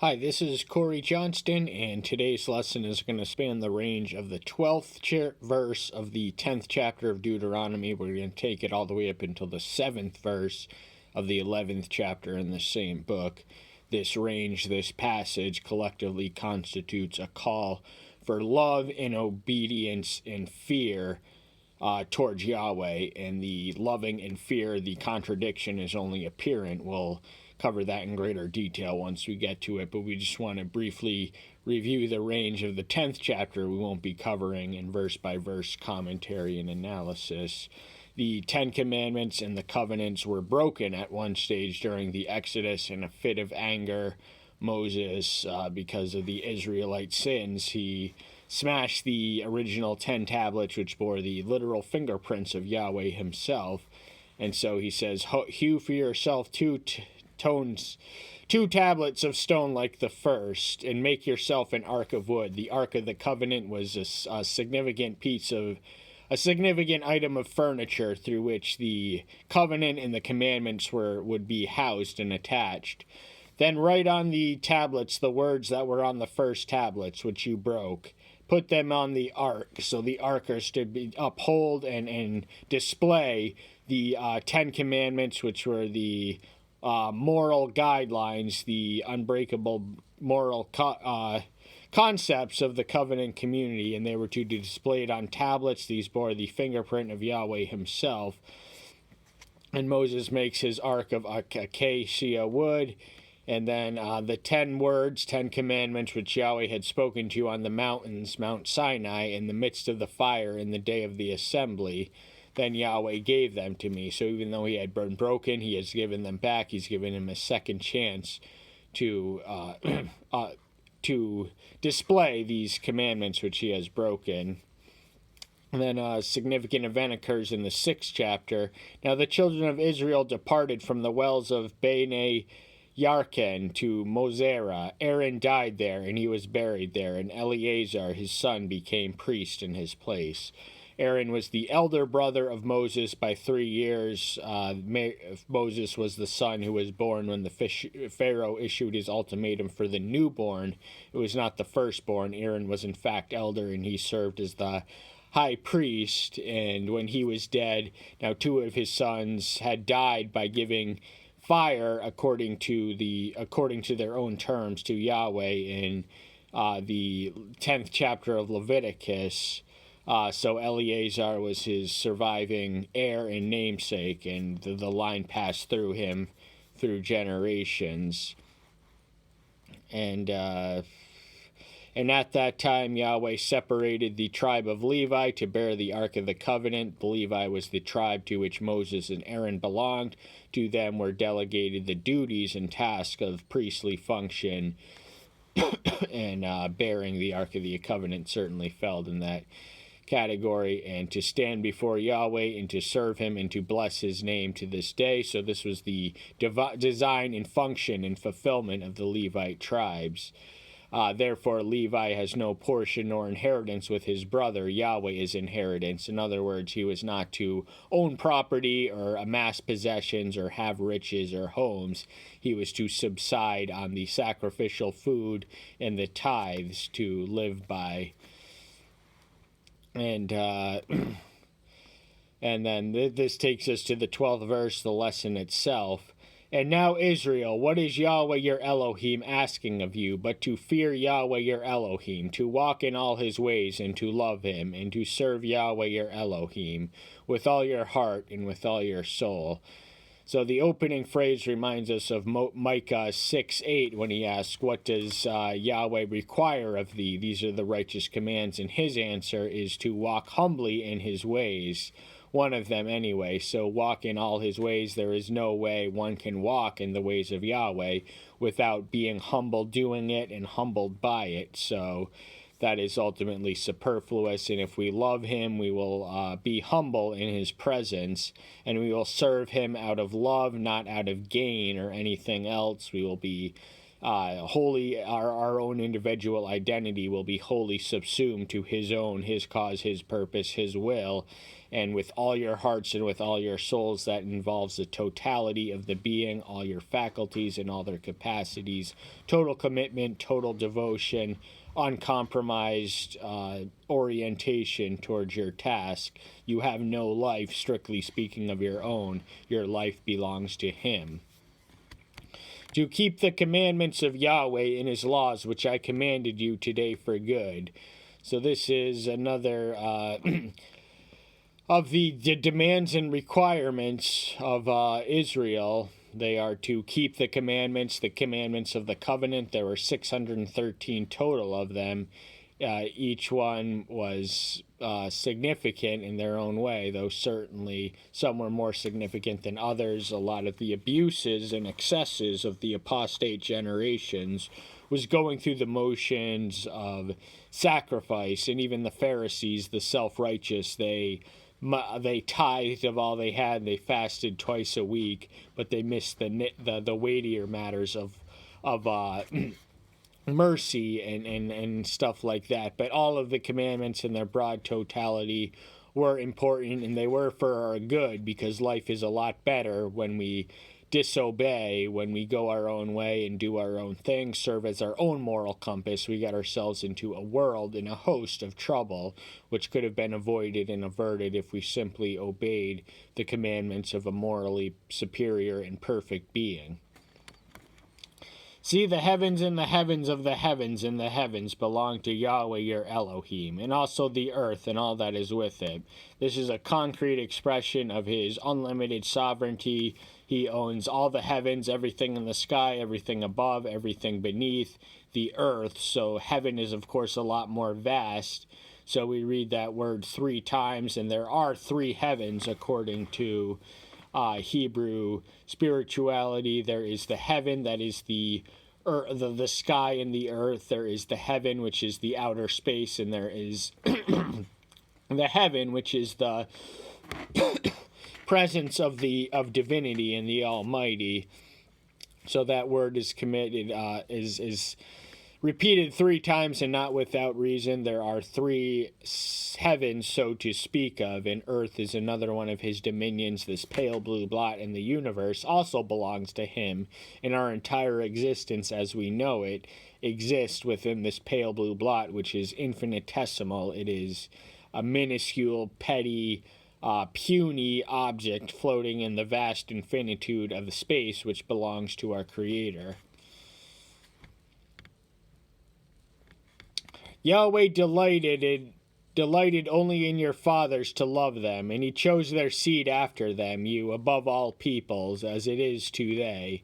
Hi, this is Corey Johnston, and today's lesson is going to span the range of the 12th verse of the 10th chapter of Deuteronomy. We're going to take it all the way up until the 7th verse of the 11th chapter in the same book. This range, this passage, collectively constitutes a call for love and obedience and fear towards Yahweh, and the loving and fear, the contradiction is only apparent. We'll cover that in greater detail once we get to it, but we just want to briefly review the range of the 10th chapter. We won't be covering in verse-by-verse commentary and analysis. The Ten Commandments and the covenants were broken at one stage during the Exodus. In a fit of anger, Moses, because of the Israelite sins, he smashed the original 10 tablets, which bore the literal fingerprints of Yahweh himself. And so he says, hew for yourself two tablets of stone like the first, and make yourself an ark of wood. The Ark of the Covenant was a significant item of furniture through which the covenant and the commandments would be housed and attached. Then write on the tablets the words that were on the first tablets, which you broke. Put them on the ark. So the ark is to be uphold and display the 10 commandments, which were the moral guidelines, the unbreakable moral concepts of the covenant community, and they were to be displayed on tablets. These bore the fingerprint of Yahweh himself. And Moses makes his ark of acacia wood. And then the 10 words, 10 commandments, which Yahweh had spoken to on the mountains, Mount Sinai, in the midst of the fire in the day of the assembly, then Yahweh gave them to me. So even though he had been broken, he has given them back. He's given him a second chance to display these commandments which he has broken. And then a significant event occurs in the 6th chapter. Now the children of Israel departed from the wells of Bene Yarken to Mosera. Aaron died there, and he was buried there, and Eleazar, his son, became priest in his place. Aaron was the elder brother of Moses by 3 years. Moses was the son who was born when the Pharaoh issued his ultimatum for the newborn. It was not the firstborn. Aaron was in fact elder, and he served as the high priest. And when he was dead, now 2 of his sons had died by giving fire according to their own terms to Yahweh in the 10th chapter of Leviticus. So Eleazar was his surviving heir and namesake, and the line passed through him through generations. And at that time Yahweh separated the tribe of Levi to bear the Ark of the Covenant. Levi was the tribe to which Moses and Aaron belonged. To them were delegated the duties and tasks of priestly function, and bearing the Ark of the Covenant certainly fell in that category, and to stand before Yahweh and to serve him and to bless his name to this day. So this was the design and function and fulfillment of the Levite tribes. Therefore, Levi has no portion nor inheritance with his brother. Yahweh is inheritance. In other words, he was not to own property or amass possessions or have riches or homes. He was to subside on the sacrificial food and the tithes to live by. And then this takes us to the 12th verse, the lesson itself. And now, Israel, what is Yahweh your Elohim asking of you, but to fear Yahweh your Elohim, to walk in all his ways, and to love him, and to serve Yahweh your Elohim with all your heart and with all your soul. So the opening phrase reminds us of Micah 6:8 when he asks, what does Yahweh require of thee? These are the righteous commands, and his answer is to walk humbly in his ways. One of them anyway. So walk in all his ways. There is no way one can walk in the ways of Yahweh without being humble doing it and humbled by it. So that is ultimately superfluous, and if we love him, we will be humble in his presence, and we will serve him out of love, not out of gain or anything else. We will be wholly, our own individual identity will be wholly subsumed to his own, his cause, his purpose, his will. And with all your hearts and with all your souls, that involves the totality of the being, all your faculties and all their capacities, total commitment, total devotion, uncompromised orientation towards your task. You have no life, strictly speaking, of your own. Your life belongs to him. To keep the commandments of Yahweh and his laws, which I commanded you today for good. So this is another of the demands and requirements of Israel. They are to keep the commandments of the covenant. There were 613 total of them. Each one was significant in their own way, though certainly some were more significant than others. A lot of the abuses and excesses of the apostate generations was going through the motions of sacrifice, and even the Pharisees, the self-righteous, they tithed of all they had. They fasted twice a week, but they missed the weightier matters of mercy and stuff like that. But all of the commandments in their broad totality were important, and they were for our good, because life is a lot better when we disobey, when we go our own way and do our own thing, serve as our own moral compass. We got ourselves into a world and a host of trouble, which could have been avoided and averted if we simply obeyed the commandments of a morally superior and perfect being. See, the heavens and the heavens of the heavens and the heavens belong to Yahweh your Elohim, and also the earth and all that is with it. This is a concrete expression of his unlimited sovereignty. He owns all the heavens, everything in the sky, everything above, everything beneath the earth. So heaven is, of course, a lot more vast. So we read that word 3 times, and there are 3 heavens according to Hebrew spirituality. There is the heaven that is the sky and the earth. There is the heaven, which is the outer space, and there is the heaven, which is the presence of divinity and the Almighty. So that word is committed is repeated 3 times, and not without reason. There are 3 heavens, so to speak of, and earth is another one of his dominions. This pale blue blot in the universe also belongs to him, and our entire existence as we know it exists within this pale blue blot, which is infinitesimal. It is a minuscule, petty, puny object floating in the vast infinitude of the space, which belongs to our Creator. Yahweh delighted only in your fathers to love them, and he chose their seed after them, you above all peoples, as it is today.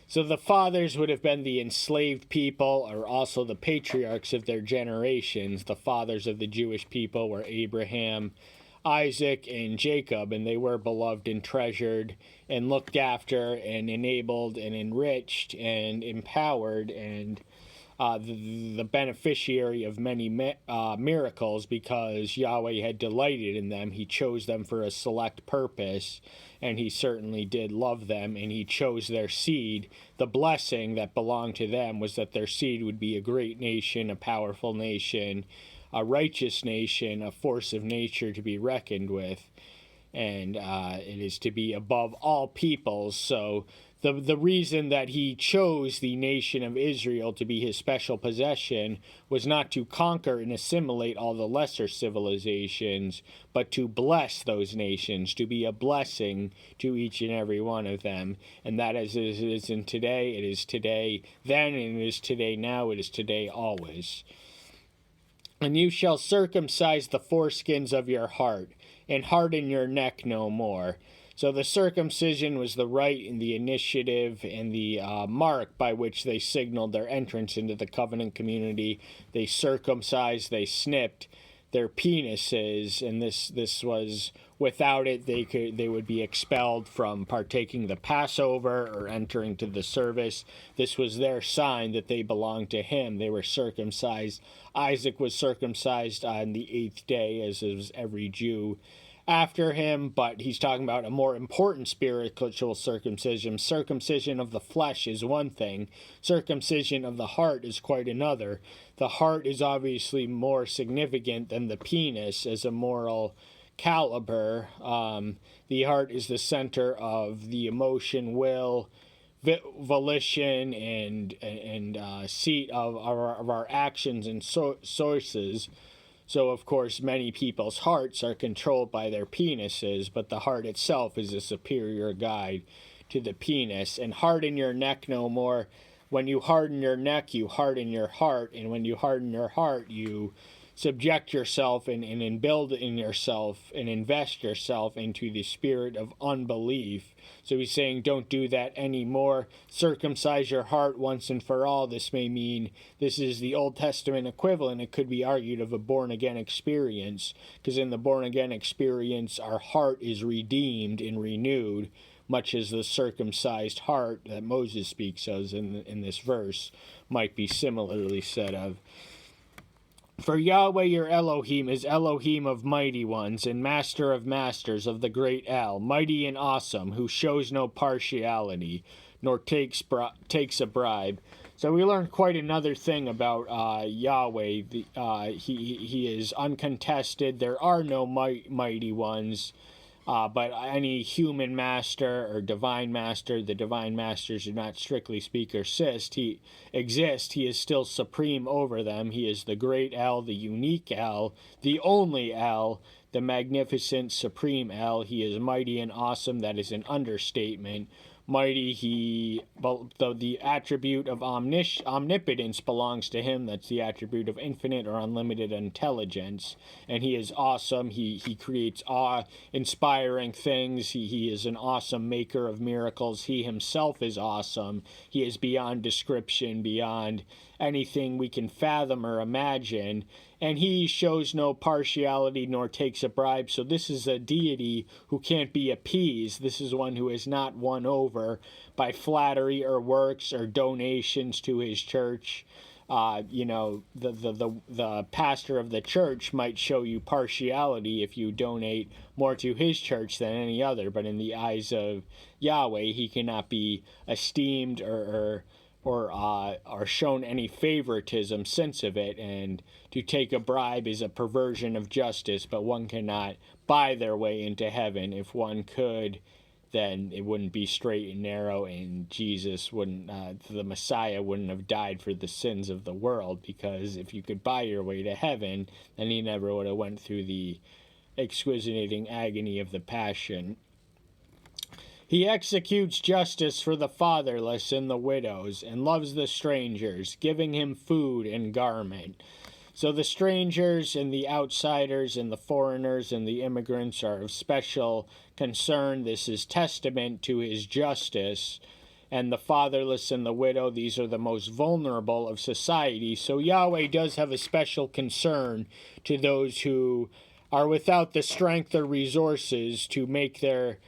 So the fathers would have been the enslaved people, or also the patriarchs of their generations. The fathers of the Jewish people were Abraham, Isaac, and Jacob, and they were beloved and treasured and looked after and enabled and enriched and empowered, and the beneficiary of many miracles, because Yahweh had delighted in them. He chose them for a select purpose, and he certainly did love them, and he chose their seed. The blessing that belonged to them was that their seed would be a great nation, a powerful nation, a righteous nation, a force of nature to be reckoned with, and it is to be above all peoples. So the reason that he chose the nation of Israel to be his special possession was not to conquer and assimilate all the lesser civilizations, but to bless those nations, to be a blessing to each and every one of them. And that as it is in today, it is today then, and it is today now, it is today always. And you shall circumcise the foreskins of your heart, and harden your neck no more. So the circumcision was the rite and the initiative and the mark by which they signaled their entrance into the covenant community. They circumcised, they snipped their penises, and this was, without it they would be expelled from partaking the Passover or entering to the service. This was their sign that they belonged to him. They were circumcised. Isaac was circumcised on the 8th day, as was every Jew after him, but he's talking about a more important spiritual circumcision. Circumcision of the flesh is one thing, circumcision of the heart is quite another. The heart is obviously more significant than the penis as a moral caliber. The heart is the center of the emotion, will, volition, and seat of our actions and sources. So, of course, many people's hearts are controlled by their penises, but the heart itself is a superior guide to the penis. And harden your neck no more. When you harden your neck, you harden your heart. And when you harden your heart, you subject yourself and build in yourself and invest yourself into the spirit of unbelief. So he's saying, don't do that anymore. Circumcise your heart once and for all. This may mean this is the Old Testament equivalent, it could be argued, of a born-again experience, because in the born-again experience, our heart is redeemed and renewed, much as the circumcised heart that Moses speaks of in this verse might be similarly said of. For Yahweh your Elohim is Elohim of mighty ones, and master of masters, of the great El, mighty and awesome, who shows no partiality, nor takes a bribe. So we learned quite another thing about Yahweh. He is uncontested. There are no mighty ones. But any human master or divine master, the divine masters do not strictly speak or exist. He is still supreme over them. He is the great El, the unique El, the only El, the magnificent supreme El. He is mighty and awesome. That is an understatement. Mighty, the attribute of omnipotence belongs to him. That's the attribute of infinite or unlimited intelligence. And he is awesome. He creates awe-inspiring things. He is an awesome maker of miracles. He himself is awesome. He is beyond description, beyond anything we can fathom or imagine. And he shows no partiality nor takes a bribe. So this is a deity who can't be appeased. This is one who is not won over by flattery or works or donations to his church. The pastor of the church might show you partiality if you donate more to his church than any other. But in the eyes of Yahweh, he cannot be esteemed or shown any favoritism sense of it. And to take a bribe is a perversion of justice, but one cannot buy their way into heaven. If one could, then it wouldn't be straight and narrow, and Jesus wouldn't, the Messiah wouldn't have died for the sins of the world, because if you could buy your way to heaven, then he never would have went through the excruciating agony of the passion. He executes justice for the fatherless and the widows, and loves the strangers, giving him food and garment. So the strangers and the outsiders and the foreigners and the immigrants are of special concern. This is testament to his justice. And the fatherless and the widow, these are the most vulnerable of society. So Yahweh does have a special concern to those who are without the strength or resources to make their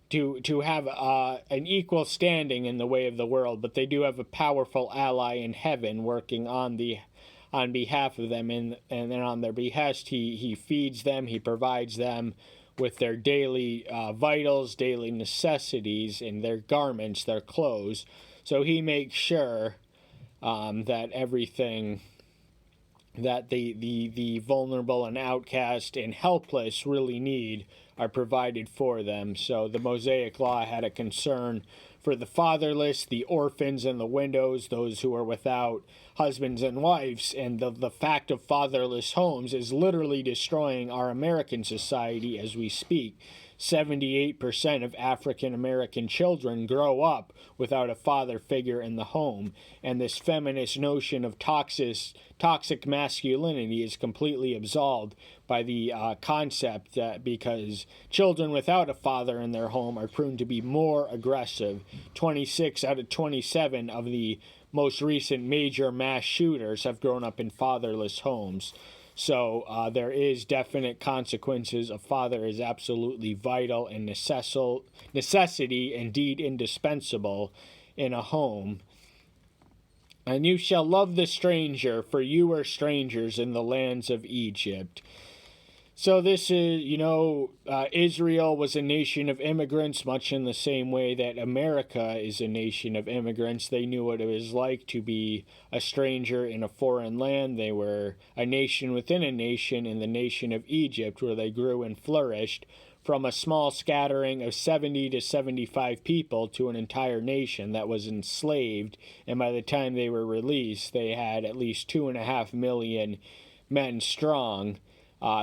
to have an equal standing in the way of the world, but they do have a powerful ally in heaven working on behalf of them, and then on their behest he feeds them, he provides them with their daily vitals, daily necessities, and their garments, their clothes. So he makes sure that everything that the vulnerable and outcast and helpless really need are provided for them. So the Mosaic Law had a concern for the fatherless, the orphans, and the widows, those who are without husbands and wives. And the fact of fatherless homes is literally destroying our American society as we speak. 78% of African American children grow up without a father figure in the home, and this feminist notion of toxic masculinity is completely absolved by the concept that because children without a father in their home are proven to be more aggressive. 26 out of 27 of the most recent major mass shooters have grown up in fatherless homes. So there is definite consequences. A father is absolutely vital and necessity, indeed indispensable, in a home. And you shall love the stranger, for you are strangers in the lands of Egypt. So this is, Israel was a nation of immigrants, much in the same way that America is a nation of immigrants. They knew what it was like to be a stranger in a foreign land. They were a nation within a nation in the nation of Egypt, where they grew and flourished from a small scattering of 70 to 75 people to an entire nation that was enslaved. And by the time they were released, they had at least 2.5 million men strong.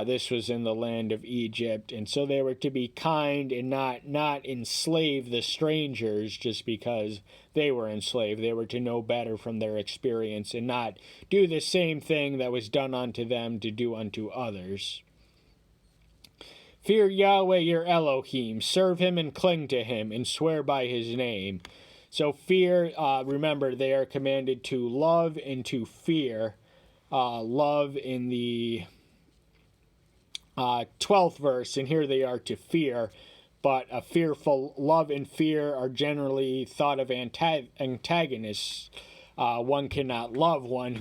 This was in the land of Egypt, and so they were to be kind and not enslave the strangers just because they were enslaved. They were to know better from their experience and not do the same thing that was done unto them to do unto others. Fear Yahweh your Elohim, serve him and cling to him, and swear by his name. So fear, remember, they are commanded to love and to fear. Love in the 12th verse, and here they are to fear, but a fearful love and fear are generally thought of antagonists. One cannot love one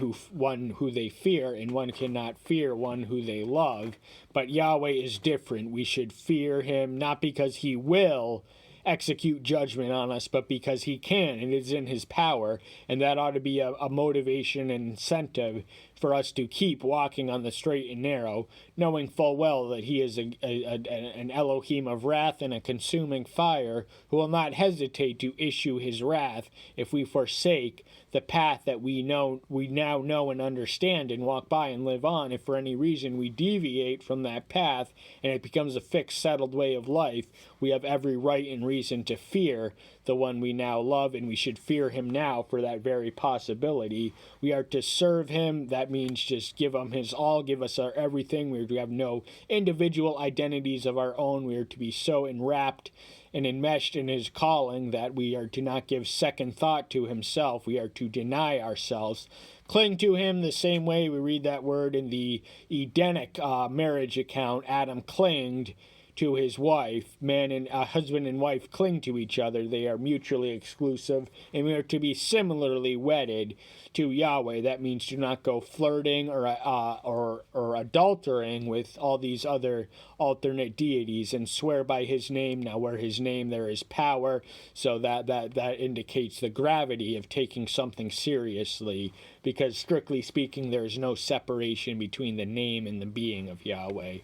who they fear, and one cannot fear one who they love. But Yahweh is different. We should fear him not because he will execute judgment on us, but because he can, and it is in his power, and that ought to be a motivation and incentive for us to keep walking on the straight and narrow, knowing full well that he is an Elohim of wrath and a consuming fire who will not hesitate to issue his wrath if we forsake the path that we now know and understand and walk by and live on. If for any reason we deviate from that path and it becomes a fixed, settled way of life, we have every right and reason to fear the one we now love, and we should fear him now for that very possibility. We are to serve him. That means just give him his all, give us our everything. We are to have no individual identities of our own. We are to be so enwrapped and enmeshed in his calling that we are to not give second thought to himself. We are to deny ourselves, cling to him the same way we read that word in the Edenic marriage account. Adam clinged to his wife. Man and husband and wife cling to each other. They are mutually exclusive, and we are to be similarly wedded to Yahweh. That means to not go flirting or adultering with all these other alternate deities, and swear by his name. Now, where his name, there is power, so that indicates the gravity of taking something seriously, because strictly speaking, there is no separation between the name and the being of Yahweh.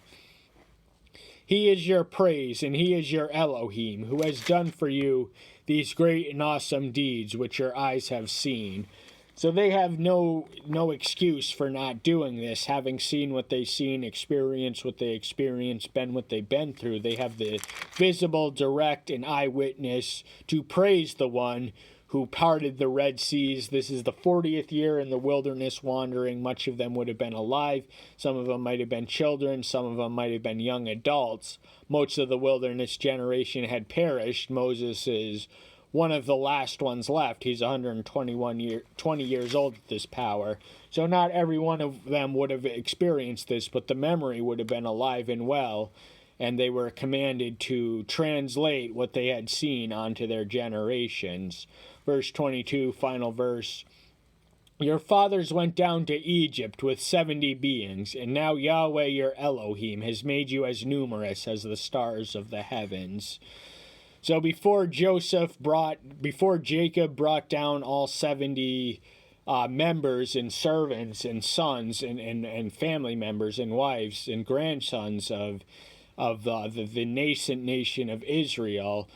He is your praise, and he is your Elohim, who has done for you these great and awesome deeds which your eyes have seen. So they have no excuse for not doing this, having seen what they've seen, experienced what they experienced, been what they've been through. They have the visible, direct, and eyewitness to praise the one who parted the Red Seas. This is the 40th year in the wilderness wandering. Much of them would have been alive. Some of them might have been children. Some of them might have been young adults. Most of the wilderness generation had perished. Moses is one of the last ones left. He's 20 years old at this power. So not every one of them would have experienced this, but the memory would have been alive and well, and they were commanded to translate what they had seen onto their generations. Verse 22, final verse. Your fathers went down to Egypt with 70 beings, and now Yahweh your Elohim has made you as numerous as the stars of the heavens. So before Jacob brought down all 70 members and servants and sons and family members and wives and grandsons of the nascent nation of Israel,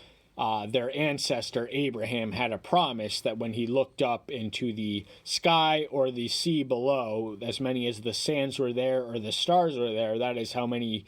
their ancestor Abraham had a promise that when he looked up into the sky or the sea below, as many as the sands were there or the stars were there, that is how many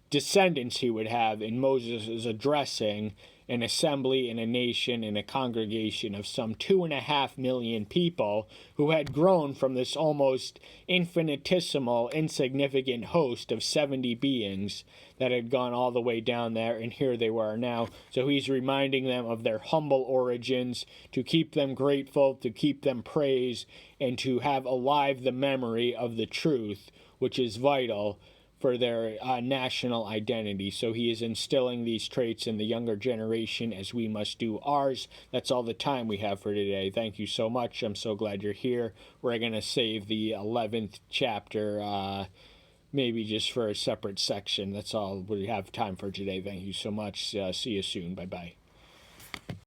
descendants he would have. And Moses is addressing an assembly and a nation and a congregation of some 2.5 million people who had grown from this almost infinitesimal, insignificant host of 70 beings that had gone all the way down there, and here they were now. So he's reminding them of their humble origins, to keep them grateful, to keep them praised, and to have alive the memory of the truth, which is vital for their national identity. So he is instilling these traits in the younger generation as we must do ours. That's all the time we have for today. Thank you so much. I'm so glad you're here. We're going to save the 11th chapter maybe just for a separate section. That's all we have time for today. Thank you so much. See you soon. Bye-bye.